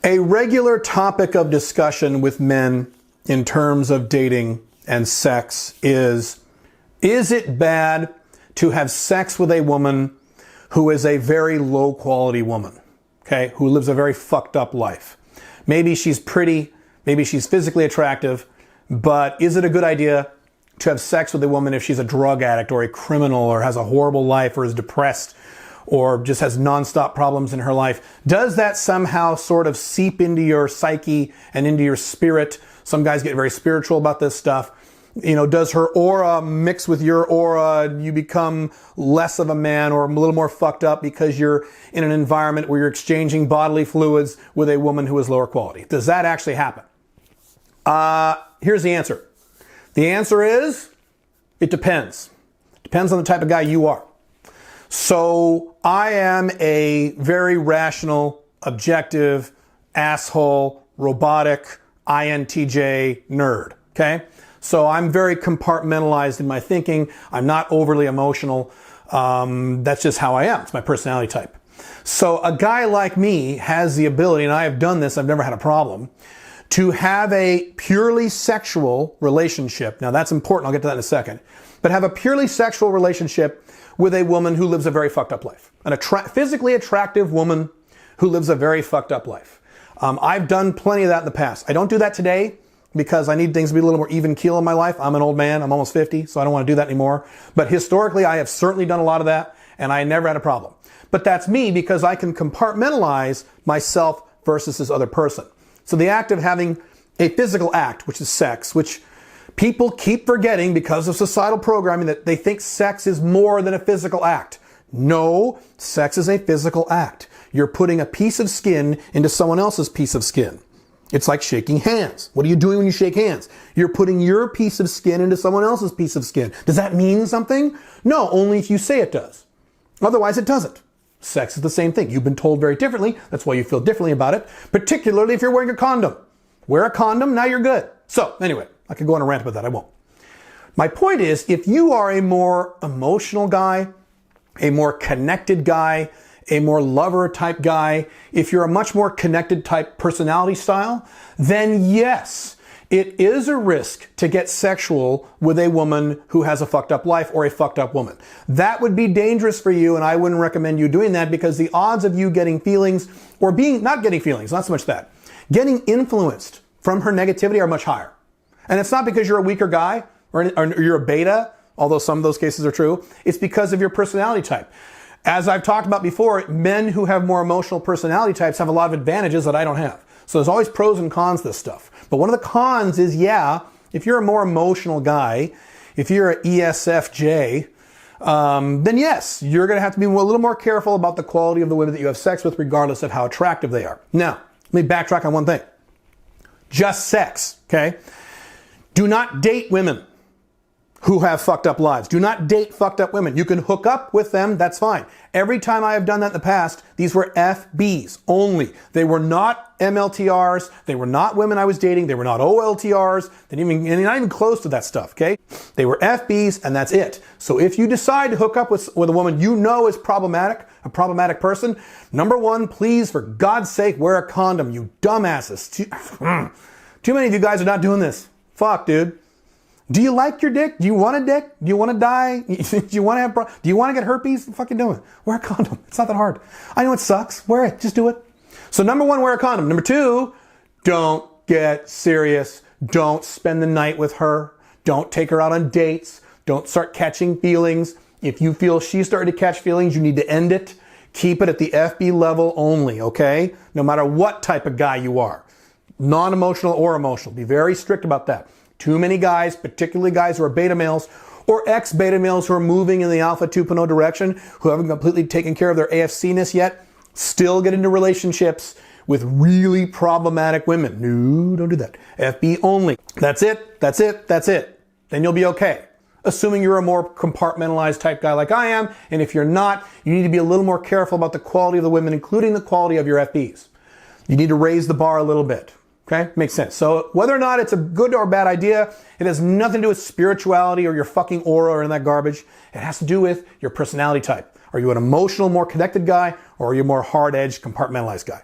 A regular topic of discussion with men in terms of dating and sex is it bad to have sex with a woman who is a very low quality woman, okay, who lives a very fucked up life? Maybe she's pretty, maybe she's physically attractive, but is it a good idea to have sex with a woman if she's a drug addict or a criminal or has a horrible life or is depressed or just has nonstop problems in her life? Does that somehow sort of seep into your psyche and into your spirit? Some guys get very spiritual about this stuff. You know, does her aura mix with your aura? You become less of a man or a little more fucked up because you're in an environment where you're exchanging bodily fluids with a woman who is lower quality. Does that actually happen? Here's the answer. The answer is, it depends. Depends on the type of guy you are. So I am a very rational, objective, asshole, robotic, INTJ nerd, okay? So I'm very compartmentalized in my thinking. I'm not overly emotional. That's just how I am. It's my personality type. So a guy like me has the ability, and I have done this, I've never had a problem, to have a purely sexual relationship. Now that's important, I'll get to that in a second. But have a purely sexual relationship with a woman who lives a very fucked up life. An physically attractive woman who lives a very fucked up life. I've done plenty of that in the past. I don't do that today because I need things to be a little more even keel in my life. I'm an old man, I'm almost 50, so I don't want to do that anymore. But historically, I have certainly done a lot of that, and I never had a problem. But that's me because I can compartmentalize myself versus this other person. So the act of having a physical act, which is sex, which people keep forgetting because of societal programming that they think sex is more than a physical act. No, sex is a physical act. You're putting a piece of skin into someone else's piece of skin. It's like shaking hands. What are you doing when you shake hands? You're putting your piece of skin into someone else's piece of skin. Does that mean something? No, only if you say it does. Otherwise, it doesn't. Sex is the same thing. You've been told very differently. That's why you feel differently about it, particularly if you're wearing a condom. Wear a condom, now you're good. So anyway, I could go on a rant about that. I won't. My point is, if you are a more emotional guy, a more connected guy, a more lover type guy, if you're a much more connected type personality style, then yes, it is a risk to get sexual with a woman who has a fucked up life or a fucked up woman. That would be dangerous for you, and I wouldn't recommend you doing that because the odds of you getting feelings or not getting feelings, not so much that, getting influenced from her negativity are much higher. And it's not because you're a weaker guy or you're a beta, although some of those cases are true. It's because of your personality type. As I've talked about before, men who have more emotional personality types have a lot of advantages that I don't have. So there's always pros and cons to this stuff. But one of the cons is, yeah, if you're a more emotional guy, if you're an ESFJ, then yes, you're going to have to be a little more careful about the quality of the women that you have sex with, regardless of how attractive they are. Now, let me backtrack on one thing. Just sex, okay? Do not date women who have fucked up lives. Do not date fucked up women. You can hook up with them, that's fine. Every time I have done that in the past, these were FBs only. They were not MLTRs. They were not women I was dating. They were not OLTRs. They didn't even, not even close to that stuff, okay? They were FBs and that's it. So if you decide to hook up with a woman you know is problematic, a problematic person, number one, please, for God's sake, wear a condom, you dumbasses. Too many of you guys are not doing this. Fuck, dude. Do you like your dick? Do you want a dick? Do you want to die? Do you want to get herpes? What the fuck are you doing? Wear a condom. It's not that hard. I know it sucks. Wear it. Just do it. So number one, wear a condom. Number two, don't get serious. Don't spend the night with her. Don't take her out on dates. Don't start catching feelings. If you feel she's starting to catch feelings, you need to end it. Keep it at the FB level only, okay? No matter what type of guy you are. Non-emotional or emotional. Be very strict about that. Too many guys, particularly guys who are beta males or ex-beta males who are moving in the alpha 2.0 direction, who haven't completely taken care of their AFC-ness yet, still get into relationships with really problematic women. No, don't do that. FB only. That's it. That's it. That's it. Then you'll be okay. Assuming you're a more compartmentalized type guy like I am, and if you're not, you need to be a little more careful about the quality of the women, including the quality of your FBs. You need to raise the bar a little bit. Okay? Makes sense. So whether or not it's a good or bad idea, it has nothing to do with spirituality or your fucking aura or any of that garbage. It has to do with your personality type. Are you an emotional, more connected guy, or are you a more hard-edged, compartmentalized guy?